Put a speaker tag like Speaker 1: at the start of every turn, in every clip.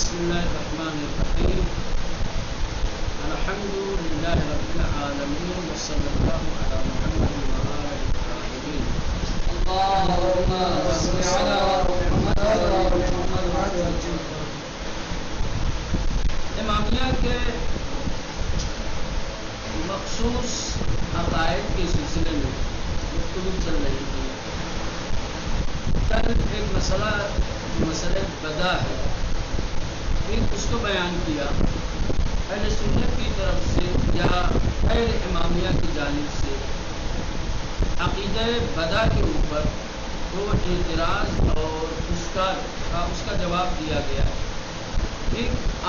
Speaker 1: بسم الله الرحمن الرحيم الحمد لله رب العالمين وصلى الله على محمد وآله الطاهرين
Speaker 2: اللهم صل على محمد وعلى محمد.
Speaker 1: امامیہ کے مخصوص عقائد کے سلسلے میں گفتگو چل رہی تھی. کل ایک مسئلہ بدا ہے، پھر اس کو بیان کیا. اہل سنت کی طرف سے یا اہل امامیہ کی جانب سے عقیدہ بدا کے اوپر وہ اعتراض اور اس کا جواب دیا گیا.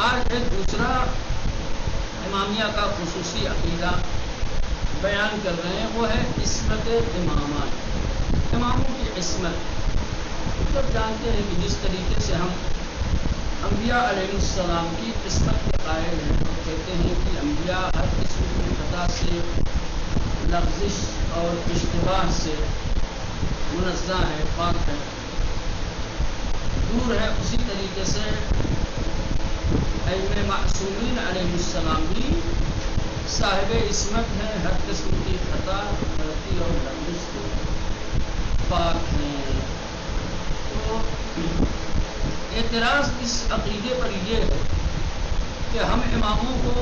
Speaker 1: آج ایک دوسرا امامیہ کا خصوصی عقیدہ بیان کر رہے ہیں، وہ ہے عصمت امامات، اماموں کی عصمت. سب جانتے ہیں کہ جس طریقے سے ہم انبیاء علیہ السلام کی عصمت کے قائل ہیں. ہم کہتے ہیں کہ انبیاء ہر قسم کی خطا سے، لغزش اور اشتباہ سے منزہ ہے، پاک ہے، دور ہے. اسی طریقے سے ائمہ معصومین علیہ السلام بھی صاحب عصمت ہیں، ہر قسم کی خطا، غلطی اور لغزش سے پاک ہیں. تو اعتراض اس عقیدے پر یہ ہے کہ ہم اماموں کو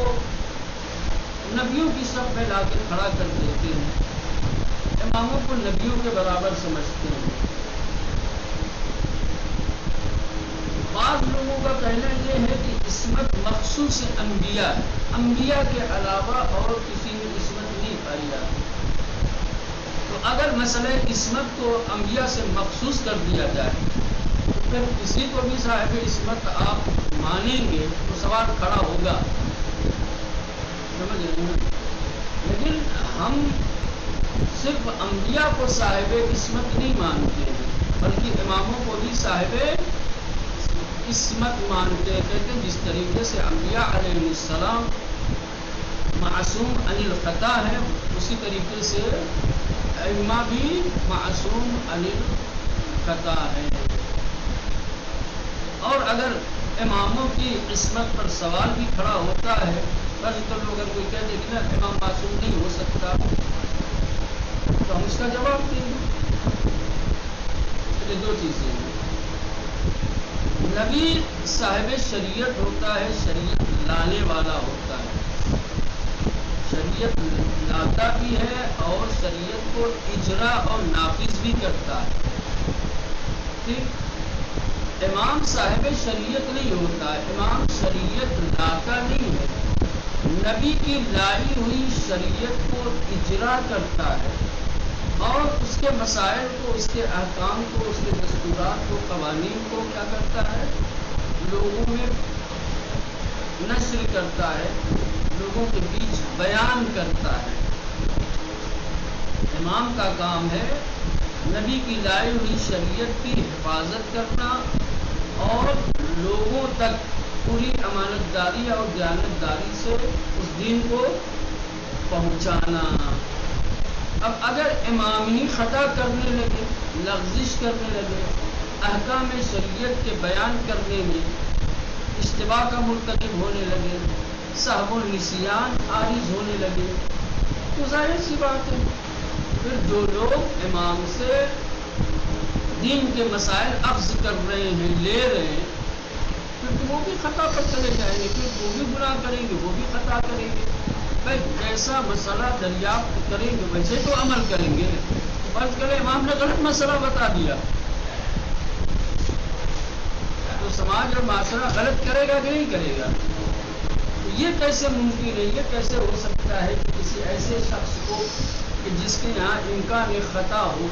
Speaker 1: نبیوں کی صف میں لا کے کھڑا کر دیتے ہیں، اماموں کو نبیوں کے برابر سمجھتے ہیں. بعض لوگوں کا کہنا یہ ہے کہ عصمت مخصوص انبیاء ہے، انبیاء کے علاوہ اور کسی میں عصمت نہیں پائی جاتی. تو اگر مسئلہ عصمت کو انبیاء سے مخصوص کر دیا جائے تو پھر کسی کو بھی صاحب عصمت آپ مانیں گے تو سوال کھڑا ہوگا، سمجھ رہے ہیں. لیکن ہم صرف انبیاء کو صاحب عصمت نہیں مانتے ہیں، بلکہ اماموں کو بھی صاحب عصمت مانتے ہیں. کہتے ہیں جس طریقے سے انبیاء علیہ السلام معصوم عن الخطا ہے، اسی طریقے سے ائمہ بھی معصوم عن الخطا ہے. اور اگر اماموں کی عصمت پر سوال بھی کھڑا ہوتا ہے، بس تو لوگ اگر کوئی کہہ دے کہ نا امام معصوم نہیں ہو سکتا تو ہم اس کا جواب دیں گے. یہ دو چیزیں ہیں. نبی صاحب شریعت ہوتا ہے، شریعت لانے والا ہوتا ہے، شریعت لاتا بھی ہے اور شریعت کو اجرا اور نافذ بھی کرتا ہے. ٹھیک، امام صاحب شریعت نہیں ہوتا ہے، امام شریعت لاتا نہیں ہے، نبی کی لائی ہوئی شریعت کو اجرا کرتا ہے اور اس کے مسائل کو، اس کے احکام کو، اس کے دستورات کو، قوانین کو کیا کرتا ہے، لوگوں میں نشر کرتا ہے، لوگوں کے بیچ بیان کرتا ہے. امام کا کام ہے نبی کی لائی ہوئی شریعت کی حفاظت کرنا اور لوگوں تک پوری امانت داری اور دیانت داری سے اس دین کو پہنچانا. اب اگر امام ہی خطا کرنے لگے، لغزش کرنے لگے، احکام شریعت کے بیان کرنے میں اشتباہ کا مرتکب ہونے لگے، سہو و نسیان عارض ہونے لگے، تو ظاہر سی بات ہے پھر جو لوگ امام سے دین کے مسائل اخذ کر رہے ہیں، لے رہے ہیں، پھر وہ بھی خطا پر چلے جائیں گے، پھر وہ بھی گناہ کریں گے، وہ بھی خطا کریں گے. بھائی جیسا مسئلہ دریافت کریں گے ویسے تو عمل کریں گے. فرض کریں امام نے غلط مسئلہ بتا دیا تو سماج اور معاشرہ غلط کرے گا کہ نہیں کرے گا؟ تو یہ کیسے ممکن ہے، یہ کیسے ہو سکتا ہے کہ کسی ایسے شخص کو کہ جس کے یہاں امکان خطا ہو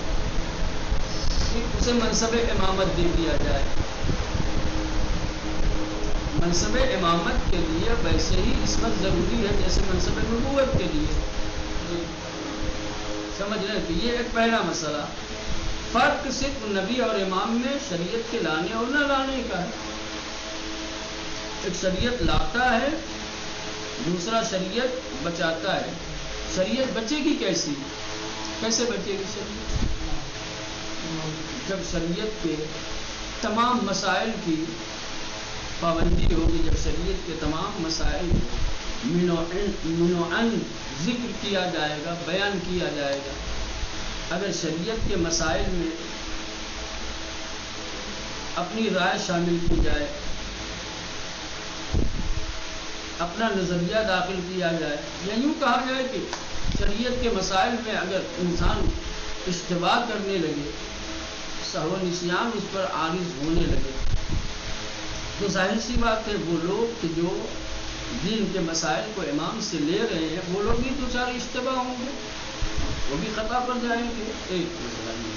Speaker 1: کہ اسے منصب امامت دے دیا جائے؟ منصب امامت کے لیے ویسے ہی عصمت ضروری ہے جیسے منصب نبوت کے لیے. سمجھ رہے ہیں؟ تو یہ ایک پہلا مسئلہ. فرق صرف نبی اور امام میں شریعت کے لانے اور نہ لانے کا ہے. ایک شریعت لاتا ہے، دوسرا شریعت بچاتا ہے. شریعت بچے گی کیسے بچے گی شریعت؟ جب شریعت کے تمام مسائل کی پابندی ہوگی، جب شریعت کے تمام مسائل منوعاً ذکر کیا جائے گا، بیان کیا جائے گا، اگر شریعت کے مسائل میں اپنی رائے شامل کی جائے، اپنا نظریہ داخل کیا جائے، یا یوں کہا جائے کہ شریعت کے مسائل میں اگر انسان اشتباہ کرنے لگے، سہو نسیان اس پر عارض ہونے لگے، تو ظاہر سی بات ہے وہ لوگ کہ جو دین کے مسائل کو امام سے لے رہے ہیں، وہ لوگ بھی دو چار اشتباہ ہوں گے، وہ بھی خطا پر جائیں گے. ایک مسئلہ یہ.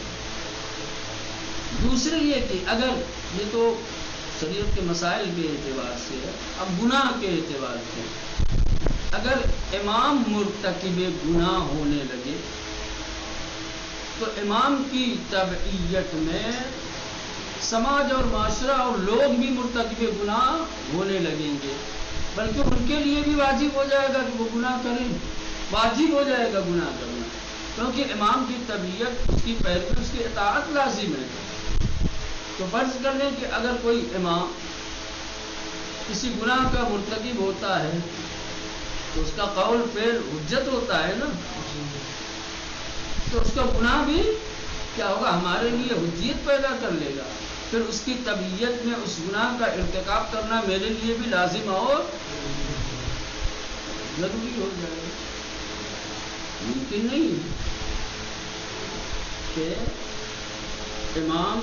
Speaker 1: دوسرے یہ کہ اگر یہ تو شریعت کے مسائل کے اعتبار سے ہے، اب گناہ کے اعتبار سے اگر امام مرتکب گناہ ہونے لگے تو امام کی تبعیت میں سماج اور معاشرہ اور لوگ بھی مرتکب گناہ ہونے لگیں گے، بلکہ ان کے لیے بھی واجب ہو جائے گا کہ وہ گناہ کریں، واجب ہو جائے گا گناہ کرنا، کیونکہ امام کی تبعیت، اس کی پیروی، اس کی اطاعت لازم ہے. تو فرض کر لیں کہ اگر کوئی امام کسی گناہ کا مرتکب ہوتا ہے تو اس کا قول فعل حجت ہوتا ہے نا، تو اس کا گناہ بھی کیا ہوگا، ہمارے لیے حجیت پیدا کر لے گا. پھر اس کی طبیعت میں اس گناہ کا ارتکاب کرنا میرے لیے بھی لازم اور ضروری ہو جائے گا. ممکن نہیں کہ امام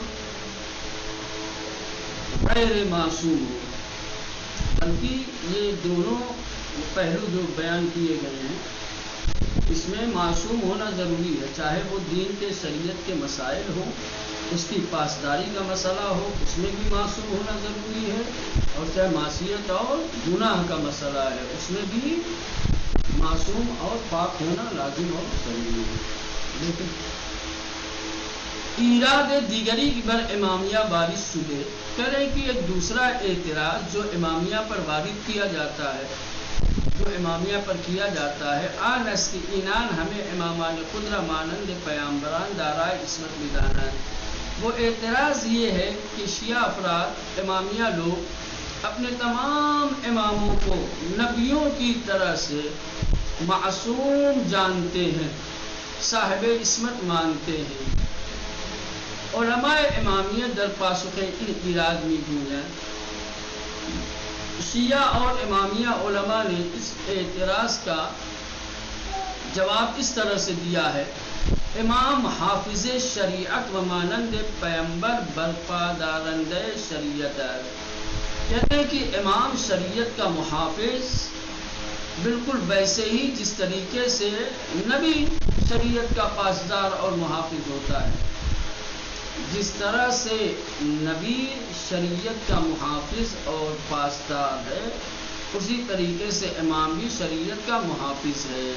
Speaker 1: غیر معصوم ہو، بلکہ یہ دونوں پہلو جو بیان کیے گئے ہیں اس میں معصوم ہونا ضروری ہے، چاہے وہ دین کے شریعت کے مسائل ہوں، اس کی پاسداری کا مسئلہ ہو، اس میں بھی معصوم ہونا ضروری ہے، اور چاہے معصیت اور گناہ کا مسئلہ ہے، اس میں بھی معصوم اور پاک ہونا لازم اور ضروری ہے. لیکن ایراد دیگری بر امامیہ وارد شدے، کہہ رہے کہ ایک دوسرا اعتراض جو امامیہ پر وارد کیا جاتا ہے، جو امامیہ پر کیا جاتا ہے، آن اس کی اینان ہمیں امامان قدرہ مانند پیامبران دارائے عصمت بدانند. وہ اعتراض یہ ہے کہ شیعہ افراد، امامیہ لوگ اپنے تمام اماموں کو نبیوں کی طرح سے معصوم جانتے ہیں، صاحب عصمت مانتے ہیں. علماء امامیہ در پاسخ این ایراد میگویند، شیعہ اور امامیہ علماء نے اس اعتراض کا جواب اس طرح سے دیا ہے: امام حافظ شریعت و مانند پیمبر برپا دارند شریعت ہے. کہتے ہیں کہ امام شریعت کا محافظ بالکل ویسے ہی جس طریقے سے نبی شریعت کا پاسدار اور محافظ ہوتا ہے. جس طرح سے نبی شریعت کا محافظ اور پاسدار ہے، اسی طریقے سے امام بھی شریعت کا محافظ ہے.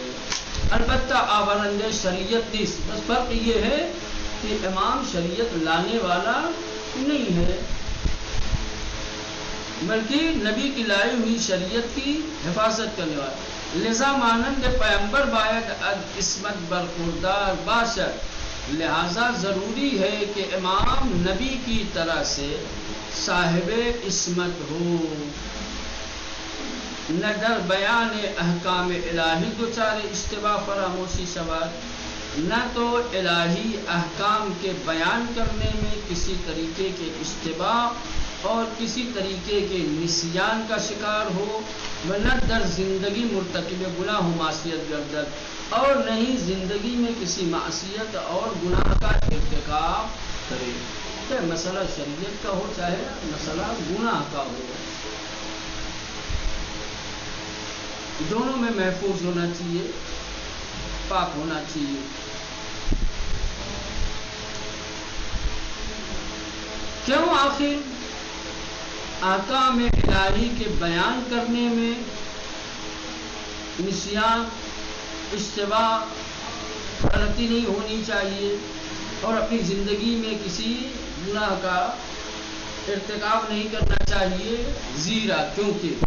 Speaker 1: البتہ آورند شریعت نیست، بس فرق یہ ہے کہ امام شریعت لانے والا نہیں ہے، بلکہ نبی کی لائی ہوئی شریعت کی حفاظت کرنے والا. لذا مانند پیمبر باید عصمت برخوردار باشد، لہذا ضروری ہے کہ امام نبی کی طرح سے صاحب عصمت ہو، نہ در بیان احکام الہی دچار اشتباہ فراموشی سوال، نہ تو الہی احکام کے بیان کرنے میں کسی طریقے کے اشتباہ اور کسی طریقے کے نسیان کا شکار ہو، نہ در زندگی مرتکب گناہ و معصیت گردد، اور نہیں زندگی میں کسی معصیت اور گناہ کا ارتکاب کرے. چاہے مسئلہ شریعت کا ہو، چاہے مسئلہ گناہ کا ہو، دونوں میں محفوظ ہونا چاہیے، پاک ہونا چاہیے. کیوں آخر احکام الہی کے بیان کرنے میں نسیان، اشتباہ، غلطی نہیں ہونی چاہیے، اور اپنی زندگی میں کسی گناہ کا ارتکاب نہیں کرنا چاہیے؟ زیرا کیونکہ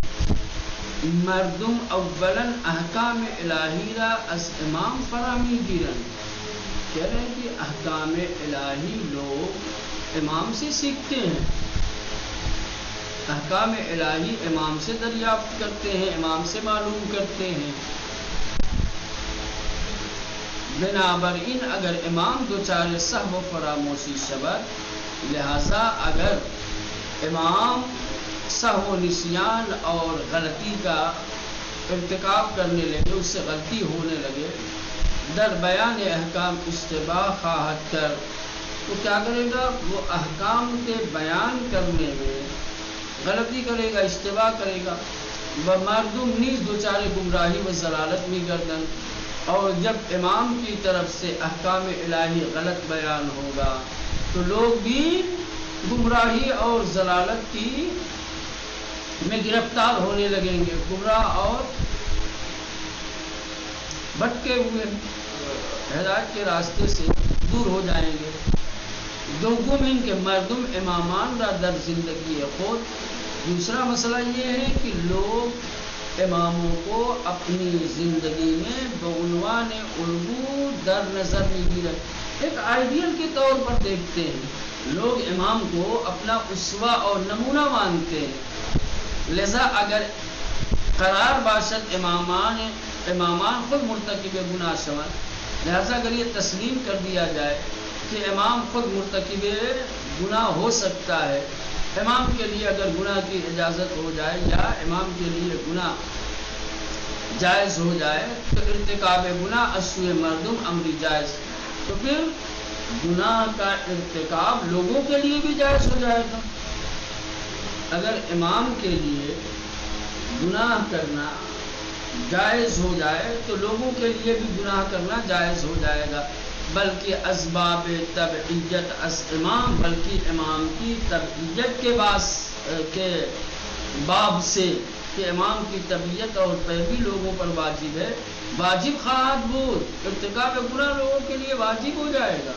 Speaker 1: مردم اولاً احکام الہی را از امام فرامی گیرن. کہہ رہے ہیں کہ احکام الہی لوگ امام سے سیکھتے ہیں. احکام الہی امام سے دریافت کرتے ہیں، امام سے معلوم کرتے ہیں۔ بنابراین اگر امام دچار سہو و فراموشی شود، لہذا اگر امام سہو و نسیان اور غلطی کا ارتکاب کرنے لگے، اس سے غلطی ہونے لگے، در بیان احکام اشتباہ خواہد کر، تو کیا کرے گا؟ وہ احکام کے بیان کرنے میں غلطی کرے گا، اشتباہ کرے گا۔ مردم نیز دوچارے گمراہی و ضلالت میں گردن، اور جب امام کی طرف سے احکام الہی غلط بیان ہوگا تو لوگ بھی گمراہی اور ضلالت کی میں گرفتار ہونے لگیں گے، گمراہ اور بھٹکے ہوئے ہدایت کے راستے سے دور ہو جائیں گے۔ دوم ان کے مردم امامان را در زندگی خود، دوسرا مسئلہ یہ ہے کہ لوگ اماموں کو اپنی زندگی میں بعنوان الگو در نظر نہیں رکھتے، ایک آئیڈیل کے طور پر دیکھتے ہیں، لوگ امام کو اپنا اسوہ اور نمونہ مانتے ہیں۔ لذا اگر قرار باشد امامان خود مرتکب گناہ شوند، لہذا اگر یہ تسلیم کر دیا جائے کہ امام خود مرتکب گناہ ہو سکتا ہے، امام کے لیے اگر گناہ کی اجازت ہو جائے یا امام کے لیے گناہ جائز ہو جائے، تو ارتکاب گناہ اسوء مردم امری جائز، تو پھر گناہ کا ارتکاب لوگوں کے لیے بھی جائز ہو جائے گا۔ اگر امام کے لیے گناہ کرنا جائز ہو جائے تو لوگوں کے لیے بھی گناہ کرنا جائز ہو جائے گا، بلکہ اسباب تبعیت از امام، بلکہ امام کی تبعیت کے باب سے کہ امام کی تبعیت اور پیروی لوگوں پر واجب ہے، واجب خواہد بود، ارتکاب گناہ لوگوں کے لیے واجب ہو جائے گا۔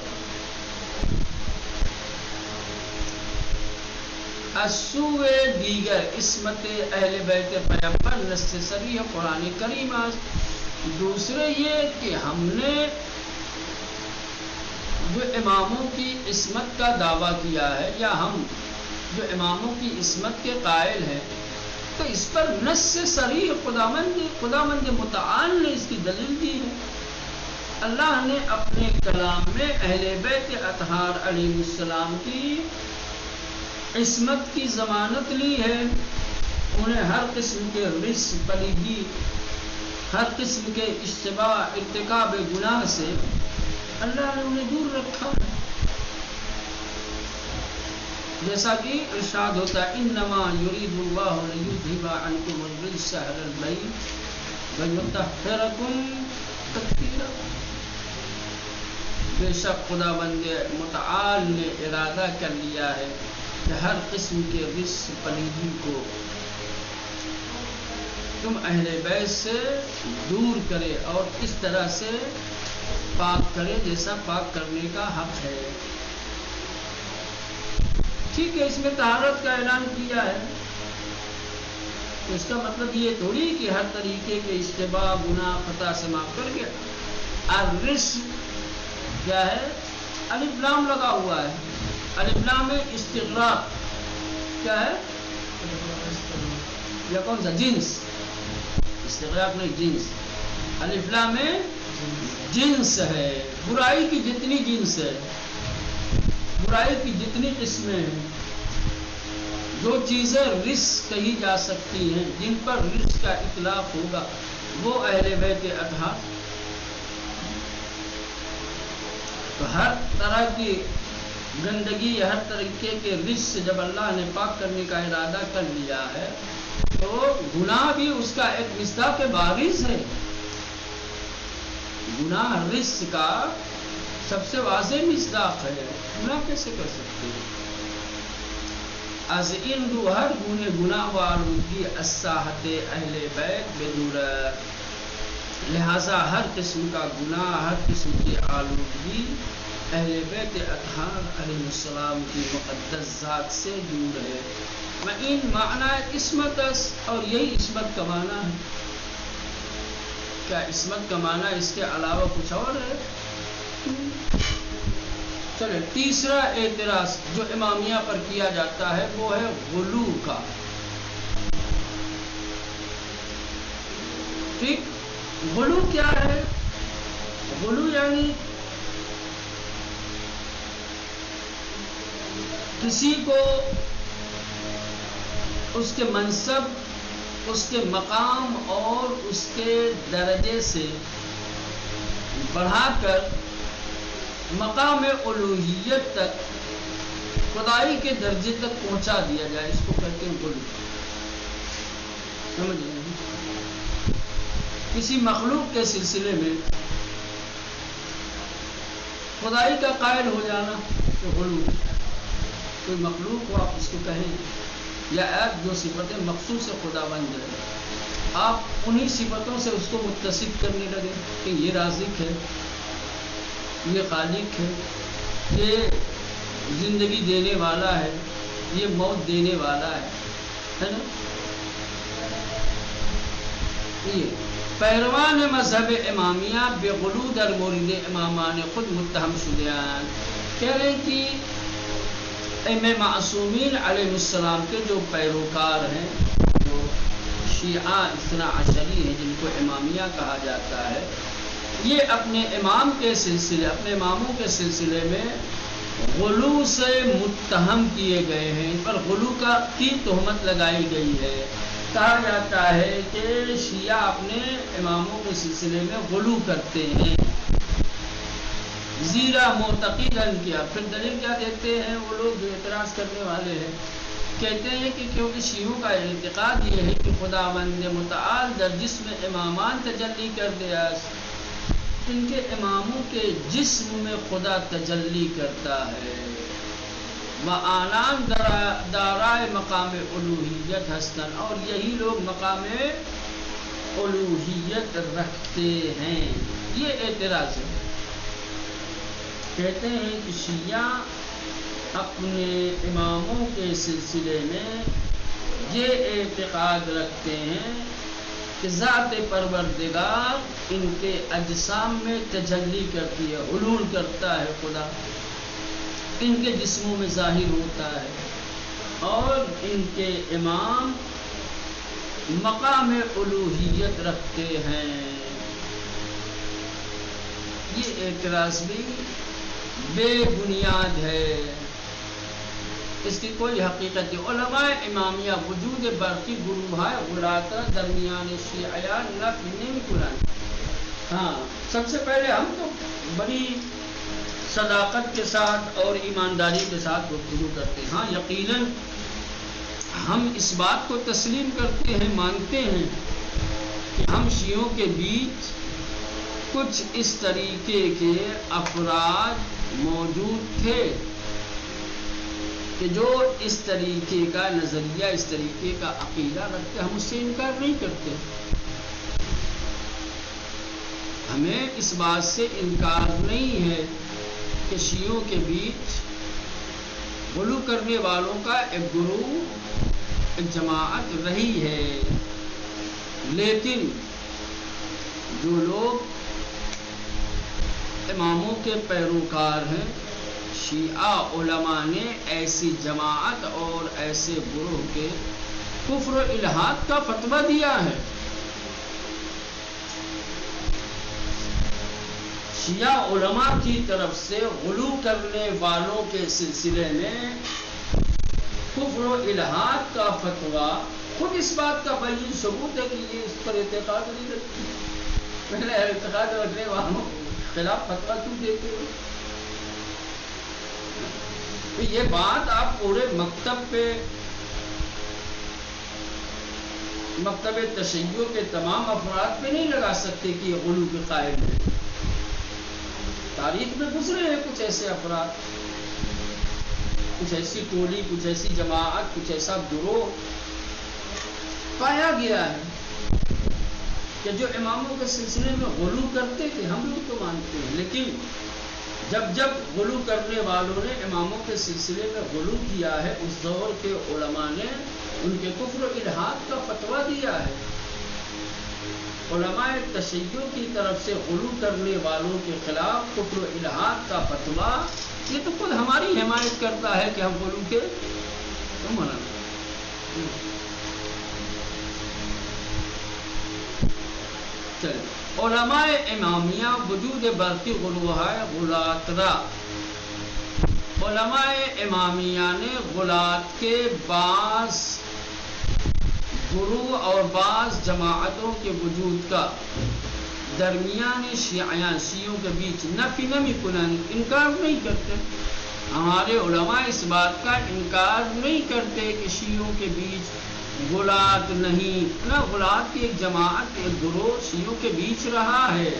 Speaker 1: السوء دیگر عصمت اہل بیت پیغمبر نص صریح قرآن کریم، دوسرے یہ کہ ہم نے جو اماموں کی عصمت کا دعویٰ کیا ہے، یا ہم جو اماموں کی عصمت کے قائل ہیں، تو اس پر نص صریح خداوند متعال نے اس کی دلیل دی ہے۔ اللہ نے اپنے کلام میں اہل بیت اطہار علیہ السلام کی عصمت کی ضمانت لی ہے، انہیں ہر قسم کے رس پلیدی، ہر قسم کے اشتباہ ارتکاب گناہ سے اللہ نے انہیں دور رکھا ہے، جیسا کہ ارشاد ہوتا ہے انما یرید اللہ لیذھب عنکم الرجس اہل البیت ویطہرکم تطہیرا۔ بے شک خداوند متعال نے ارادہ کر لیا ہے کہ ہر قسم کے رس پلیدی کو تم اہل بیت سے دور کرے اور اس طرح سے پاک کرے جیسا پاک کرنے کا حق ہے۔ ٹھیک ہے، اس میں طہارت کا اعلان کیا ہے، تو اس کا مطلب یہ تھوڑی کہ ہر طریقے کے اشتباہ گناہ خطا سے معاف کر کے الرس کیا ہے، الف لام لگا ہوا ہے، الف لام میں استغراق کیا ہے، یا کون سا جنس، استغراق نہیں جنس، الف لام میں جنس ہے، برائی کی جتنی جنس ہے، برائی کی جتنی قسمیں ہیں، جو چیزیں رس کہی جا سکتی ہیں، جن پر رس کا اطلاق ہوگا، وہ اہل بیت اطہار۔ تو ہر طرح کی گندگی، ہر طریقے کے رس سے جب اللہ نے پاک کرنے کا ارادہ کر لیا ہے، تو گناہ بھی اس کا ایک مصداق بارز ہے۔ گناہ رس کا سب سے واضح مصداق ہے، گناہ کیسے کر سکتے ہیں؟ از ان رو ہر گنے گناہ و آلودگی از ساحت اہل بیت بدور، لہذا ہر قسم کا گناہ، ہر قسم کی آلودگی اہل بیت اطہار علیہ السلام کی مقدس ذات سے دور ہے۔ معین معنی عصمت، اور یہی عصمت کا معنی ہے۔ کیا عصمت کا معنی اس کے علاوہ کچھ اور ہے؟ چلے تیسرا اعتراض جو امامیہ پر کیا جاتا ہے وہ ہے غلو کا. ٹھیک، غلو کیا ہے؟ غلو یعنی کسی کو اس کے منصب، اس کے مقام اور اس کے درجے سے بڑھا کر مقام الوہیت تک، خدائی کے درجے تک پہنچا دیا جائے، اس کو کہتے ہیں غلو. سمجھ رہے ہیں؟ کسی مخلوق کے سلسلے میں خدائی کا قائل ہو جانا تو غلو. کوئی مخلوق ہو، آپ اس کو کہیں یا ایپ جو صفتیں مخصوص خدا بند ہے، آپ انہی صفتوں سے اس کو متصف کرنے لگے کہ یہ رازق ہے، یہ خالق ہے، یہ زندگی دینے والا ہے، یہ موت دینے والا ہے نا؟ یہ پیروان مذہب امامیہ بے غلو در مورد امامان خود متہم شدیان. کہہ رہے ہیں کہ امام معصومین علیہ السلام کے جو پیروکار ہیں، جو شیعہ اثنا عشری ہیں، جن کو امامیہ کہا جاتا ہے، یہ اپنے امام کے سلسلے، اپنے اماموں کے سلسلے میں غلو سے متہم کیے گئے ہیں. ان پر غلو کی تہمت لگائی گئی ہے. کہا جاتا ہے کہ شیعہ اپنے اماموں کے سلسلے میں غلو کرتے ہیں. زیرا معتقدن کیا، پھر دلیل کیا دیتے ہیں وہ لوگ جو اعتراض کرنے والے ہیں؟ کہتے ہیں کہ کیونکہ شیعوں کا اعتقاد یہ ہے کہ خداوند متعال در جسم امامان تجلی کر دیا، ان کے اماموں کے جسم میں خدا تجلی کرتا ہے. وآنان دارائے مقام الوہیت ہستن، اور یہی لوگ مقام الوہیت رکھتے ہیں. یہ اعتراض ہے. کہتے ہیں کہ شیعہ اپنے اماموں کے سلسلے میں یہ اعتقاد رکھتے ہیں کہ ذات پروردگار ان کے اجسام میں تجلی کرتی ہے، حلول کرتا ہے خدا، ان کے جسموں میں ظاہر ہوتا ہے، اور ان کے امام مقام الوہیت رکھتے ہیں. یہ اعتراض بھی بے بنیاد ہے، اس کی کوئی حقیقت نہیں. علماء امامیہ وجود برقی گروہ غلاتہ درمیان شیعہ نفی نہیں قرآن. ہاں، سب سے پہلے ہم تو بڑی صداقت کے ساتھ اور ایمانداری کے ساتھ گفتگو کرتے ہیں. ہاں یقیناً ہم اس بات کو تسلیم کرتے ہیں، مانتے ہیں کہ ہم شیعوں کے بیچ کچھ اس طریقے کے افراد موجود تھے کہ جو اس طریقے کا نظریہ، اس طریقے کا عقیدہ رکھتے. ہم اس سے انکار نہیں کرتے. ہمیں اس بات سے انکار نہیں ہے کہ شیعوں کے بیچ غلو کرنے والوں کا ایک گروہ، ایک جماعت رہی ہے. لیکن جو لوگ اماموں کے پیروکار ہیں، شیعہ علماء نے ایسی جماعت اور ایسے گروہ کے کفر و الحاد کا فتویٰ دیا ہے. شیعہ علماء کی طرف سے غلو کرنے والوں کے سلسلے میں کفر و الحاد کا فتویٰ خود اس بات کا بین ثبوت ہے کہ یہ اس پر اعتقاد نہیں رکھتے. پہلے اعتقاد رکھنے والوں خلاف فتویٰ کیوں دیتے ہو؟ یہ بات آپ پورے مکتب تشیع کے تمام افراد پہ نہیں لگا سکتے کہ یہ غلو کے قائل ہیں. تاریخ میں گزرے ہیں کچھ ایسے افراد، کچھ ایسی ٹولی، کچھ ایسی جماعت، کچھ ایسا گروہ پایا گیا ہے کہ جو اماموں کے سلسلے میں غلو کرتے تھے. ہم لوگ تو مانتے ہیں، لیکن جب غلو کرنے والوں نے اماموں کے سلسلے میں غلو کیا ہے، اس دور کے علماء نے ان کے کفر و الحاد کا فتویٰ دیا ہے. علماء تشیع کی طرف سے غلو کرنے والوں کے خلاف کفر و الحاد کا فتویٰ یہ تو خود ہماری حمایت کرتا ہے کہ ہم غلو کے تو منع چلے. علماء امامیہ وجود برقی غلو ہے غلات را. علماء امامیہ نے غلات کے بعض گروہ اور بعض جماعتوں کے وجود کا درمیان شیعوں کے بیچ نفی نمی کنن انکار نہیں کرتے. ہمارے علماء اس بات کا انکار نہیں کرتے کہ شیعوں کے بیچ غلات نہیں نہ، غلات کی ایک جماعت ایک گروہ شیعوں کے بیچ رہا ہے.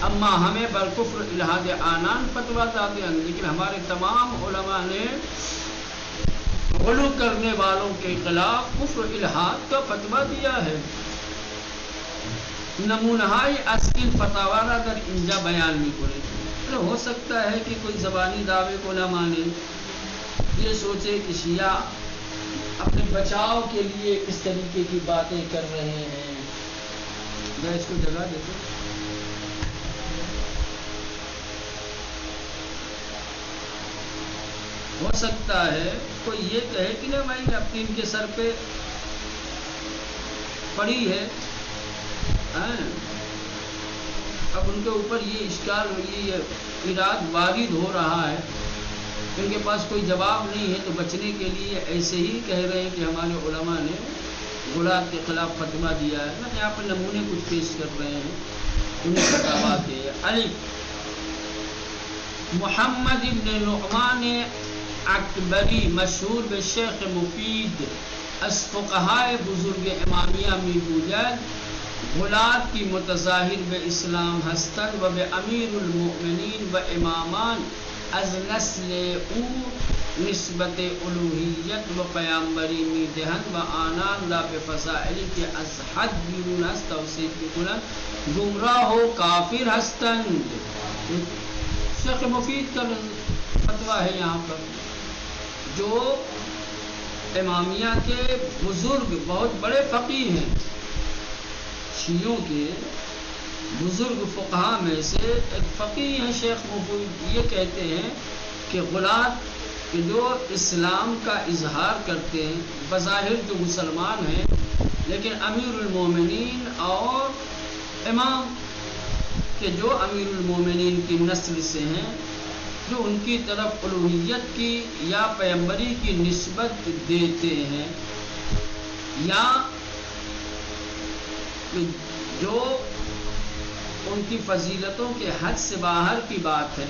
Speaker 1: اما ہمیں بالکفر الہاد آنان فتویٰ دیتے ہیں، لیکن ہمارے تمام علماء نے غلو کرنے والوں کے خلاف کفر الہاد کا فتویٰ دیا ہے. نمونہائی از این فتاوا را در اینجا بیان میکنه. ہو سکتا ہے کہ کوئی زبانی دعوے کو نہ مانے، یہ سوچے کہ شیعہ اپنے بچاؤ کے لیے اس طریقے کی باتیں کر رہے ہیں. میں اس کو جگہ دیتے ہو سکتا ہے کوئی یہ کہے کہ نہیں بھائی اپنی ان کے سر پہ پڑی ہے، اب ان کے اوپر یہ اشکال یہ اراد وارد ہو رہا ہے، ان کے پاس کوئی جواب نہیں ہے، تو بچنے کے لیے ایسے ہی کہہ رہے ہیں کہ ہمارے علماء نے غلات کے خلاف فتویٰ دیا ہے. میں یہاں پر نمونے کچھ پیش کر رہے ہیں انہیں فتاویٰ کے. الف محمد ابن نعمان اکبری مشہور به شیخ مفید از فقهای بزرگ امامیہ میگوید غلات کی متظاہر به اسلام هستند و به امیر المؤمنین و امامان از نسل او نسبت الوهیت و پیامبری میدهند و آنان را به فضائلی که از حد بیرون است توصیف میکنند گمراه و کافر هستند. شیخ مفید کا فتویٰ ہے یہاں پر، جو امامیہ کے بزرگ بہت بڑے فقیہ ہیں، شیعوں کے بزرگ فقہا میں سے ایک فقیہ ہیں شیخ مفید، یہ کہتے ہیں کہ غلات کہ جو اسلام کا اظہار کرتے ہیں بظاہر جو مسلمان ہیں لیکن امیر المومنین اور امام کہ جو امیر المومنین کی نسل سے ہیں، جو ان کی طرف الوہیت کی یا پیغمبری کی نسبت دیتے ہیں، یا جو ان کی فضیلتوں کے حد سے باہر کی بات ہے،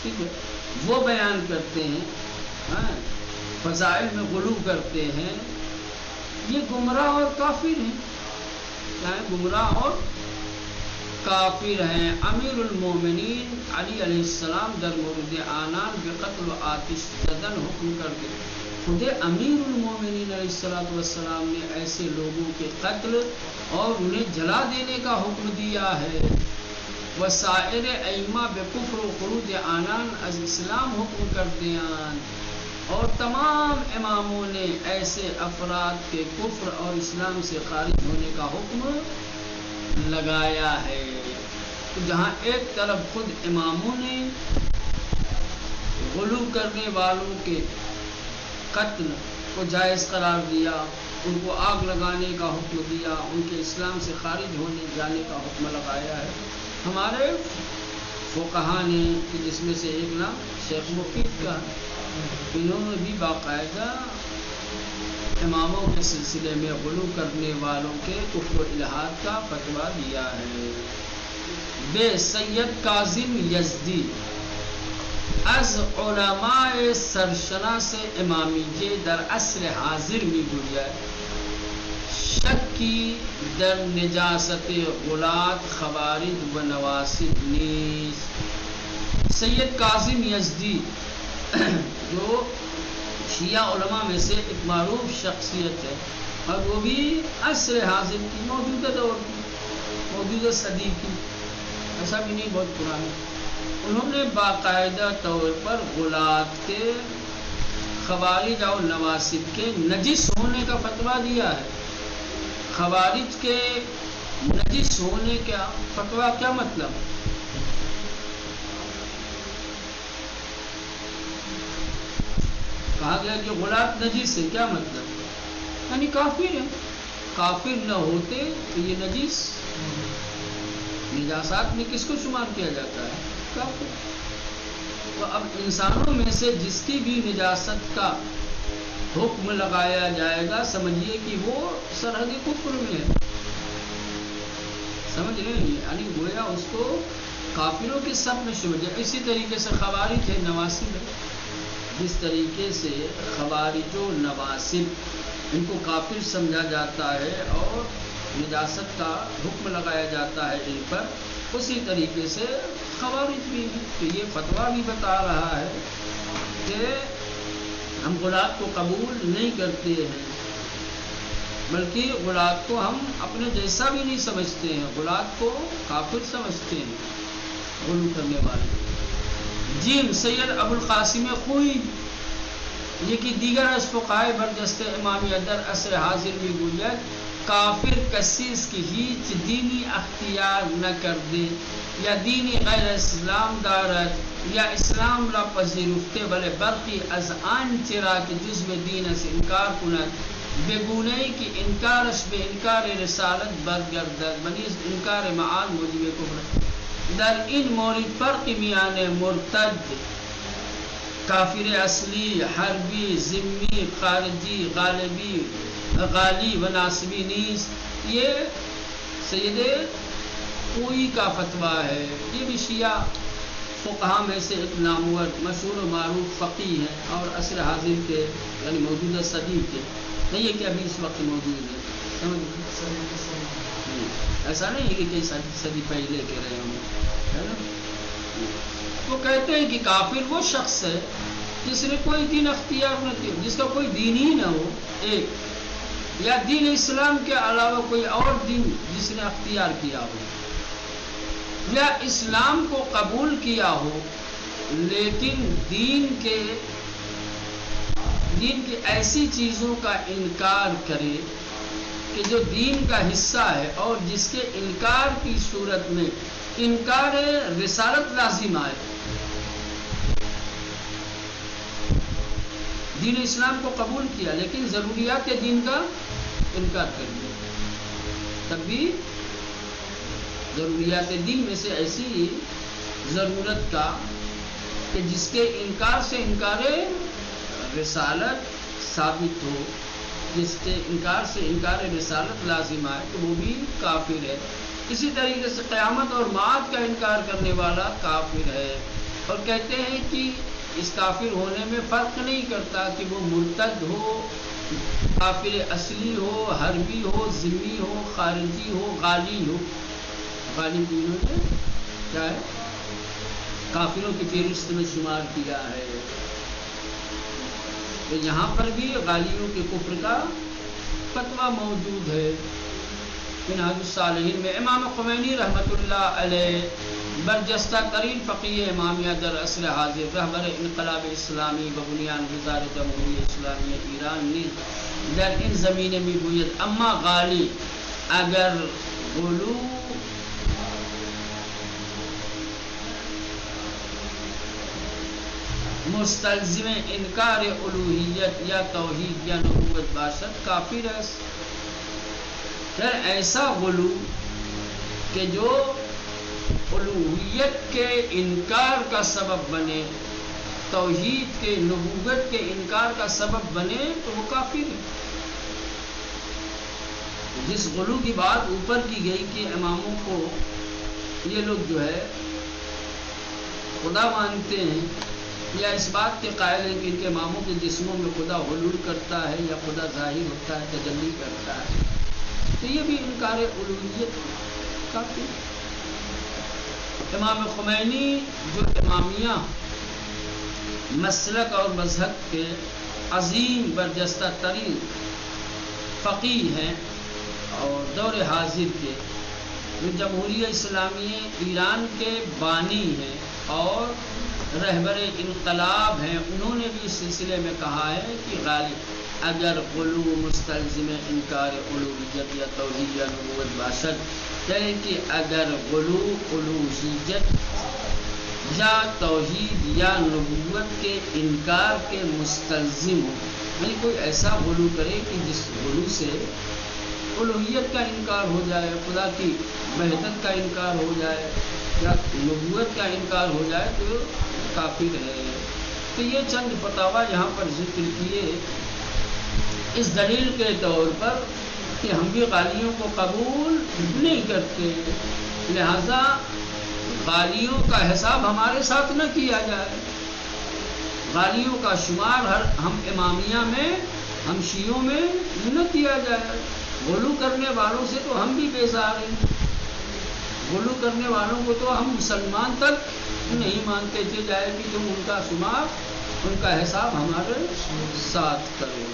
Speaker 1: ٹھیک ہے، وہ بیان کرتے ہیں، فضائل میں غلو کرتے ہیں، یہ گمراہ اور کافر ہیں. گمراہ اور کافر ہیں. امیر المومنین علی علیہ السلام در مورد آنان بے قتل و آتش زدن حکم کر کے خود امیر المومنین علیہ السلام نے ایسے لوگوں کے قتل اور انہیں جلا دینے کا حکم دیا ہے. وسائر ائمہ بے کفر و خروج آنان از اسلام حکم کر دیان، اور تمام اماموں نے ایسے افراد کے کفر اور اسلام سے خارج ہونے کا حکم لگایا ہے. تو جہاں ایک طرف خود اماموں نے غلو کرنے والوں کے قتل کو جائز قرار دیا، ان کو آگ لگانے کا حکم دیا، ان کے اسلام سے خارج ہونے جانے کا حکم لگایا ہے، ہمارے فقہا نے، جس میں سے ایک نام شیخ مفید کا، انہوں نے بھی باقاعدہ اماموں کے سلسلے میں غلو کرنے والوں کے کفر و الحاد کا فتویٰ دیا ہے. بے سید کاظم یزدی از علماء سرشناس امامیه در عصر حاضر میگوید شکی در نجاست غلات خوارج و نواصب نیست. سید کاظم یزدی جو شیعہ علماء میں سے ایک معروف شخصیت ہے، اور وہ بھی عصر حاضر کی، موجودہ دور کی، موجودہ صدی کی، ایسا بھی نہیں بہت پرانی، انہوں نے باقاعدہ طور پر غلات کے خوارج اور نواصب کے نجس ہونے کا فتویٰ دیا ہے. خوارج کے نجس ہونے کا فتویٰ کیا مطلب؟ کہا گیا کہ غلاط نجیس ہے، کیا مطلب؟ یعنی کافر ہے، کافر نہ ہوتے تو یہ نجیس، نجاسات میں کس کو شمار کیا جاتا ہے؟ کافر۔ تو اب انسانوں میں سے جس کی بھی نجاست کا حکم لگایا جائے گا، سمجھیے کہ وہ سرحد کفر میں ہے، سمجھ رہے ہیں؟ یعنی گویا اس کو کافروں کے سب میں شمار ہے۔ اسی طریقے سے خوارج ہے، نواسب ہے، جس طریقے سے خوارج و نواسب ان کو کافر سمجھا جاتا ہے اور نجاست کا حکم لگایا جاتا ہے ان پر، اسی طریقے سے خوارج بھی ہیں۔ تو یہ فتویٰ بھی بتا رہا ہے کہ ہم غلاط کو قبول نہیں کرتے ہیں، بلکہ غلاط کو ہم اپنے جیسا بھی نہیں سمجھتے ہیں، غلاط کو کافر سمجھتے ہیں، غلو کرنے والے۔ جیم سید ابو القاسم خوئی، یہ کہ دیگر از فقہائے برجستہ امامیہ در عصر حاضر میں گوید کافر کسیس کی ہیچ دینی اختیار نہ کر دے یا دینی غیر اسلام دارد یا اسلام را پذیرفته بلے برقی از آن چرا کہ جزو دین سے انکار کند بگونه کہ انکارش به انکار رسالت برگردد بنیز انکار معاد موجب کفر۔ در این مورد فرق میان مرتد، کافر اصلی، حربی، ذمی، خارجی، غالی و ناصبی نیست۔ یہ سید کوئی کا فتویٰ ہے، یہ بھی شیعہ فقہا میں سے ایک نامور مشہور و معروف فقیہ ہیں اور عصر حاضر کے یعنی موجودہ صدی کے، نہیں ہے کہ ابھی اس وقت موجود ہے، ایسا نہیں ہے کہ کئی صدی پہلے کے رہے ہوں، ہے نا؟ وہ کہتے ہیں کہ کافر وہ شخص ہے جس نے کوئی دین اختیار نہ کیا، جس کا کوئی دین ہی نہ ہو، ایک یا دین اسلام کے علاوہ کوئی اور دین جس نے اختیار کیا ہو، یا اسلام کو قبول کیا ہو لیکن دین کے ایسی چیزوں کا انکار کرے کہ جو دین کا حصہ ہے اور جس کے انکار کی صورت میں انکار رسالت لازم آئے۔ دین اسلام کو قبول کیا لیکن ضروریات دین کا انکار کر دیا، تب بھی ضروریات دین میں سے ایسی ضرورت کا کہ جس کے انکار سے انکار رسالت ثابت ہو، جس کے انکار سے انکار رسالت لازم آئے، تو وہ بھی کافر ہے۔ اسی طریقے سے قیامت اور معاد کا انکار کرنے والا کافر ہے، اور کہتے ہیں کہ اس کافر ہونے میں فرق نہیں کرتا کہ وہ مرتد ہو، کافر اصلی ہو، حربی ہو، ذمی ہو، خارجی ہو، غالی ہو۔ غالی تینوں نے کیا ہے؟ کافروں کی فہرست میں شمار کیا ہے۔ تو یہاں پر بھی غالیوں کے کفر کا فتویٰ موجود ہے۔ منہاج الصالحین میں امام خمینی رحمۃ اللہ علیہ برجستہ ترین فقیہ امامیہ در عصر حاضر، رہبر انقلاب اسلامی و بنیان گزار جمہوریہ اسلامی ایران نیز در ان زمینه میگوید اما غالی اگر غلو مستلزم انکار الوہیت یا توحید یا نبوت باشد کافر ہے۔ پھر ایسا غلو کہ جو الوہیت کے انکار کا سبب بنے، توحید کے، نبوت کے انکار کا سبب بنے، تو وہ کافر ہے۔ جس غلو کی بات اوپر کی گئی کہ اماموں کو یہ لوگ جو ہے خدا مانتے ہیں یا اس بات کے قائل ہیں کہ ان کے اماموں کے جسموں میں خدا حلول کرتا ہے یا خدا ظاہر ہوتا ہے، تجلی کرتا ہے، تو یہ بھی انکار الوہیت کافی۔ امام خمینی جو امامیہ مسلک اور مذہب کے عظیم برجستہ ترین فقیہ ہیں اور دور حاضر کے، جو جمہوریہ اسلامی ایران کے بانی ہیں اور رہبر انقلاب ہیں، انہوں نے بھی اس سلسلے میں کہا ہے کہ غالب اگر غلو مستلزم انکار الوہیت یا توحید یا نبوت باشد، یعنی کہ اگر غلو الوہیت یا توحید یا نبوت کے انکار کے مستلزم ہو، یعنی کوئی ایسا غلو کرے کہ جس غلو سے الوہیت کا انکار ہو جائے، خدا کی وحدت کا انکار ہو جائے یا نبوت کا انکار ہو جائے تو کافر ہے۔ تو یہ چند فتاویٰ یہاں پر ذکر کیے اس دلیل کے طور پر کہ ہم بھی غالیوں کو قبول نہیں کرتے، لہذا غالیوں کا حساب ہمارے ساتھ نہ کیا جائے، غالیوں کا شمار ہم امامیہ میں، ہم شیعوں میں نہ کیا جائے۔ غلو کرنے والوں سے تو ہم بھی بیزار ہیں، غلو کرنے والوں کو تو ہم مسلمان تک نہیں مانتے تھے جائے کہ تم ان کا شمار، ان کا حساب ہمارے ساتھ کرو۔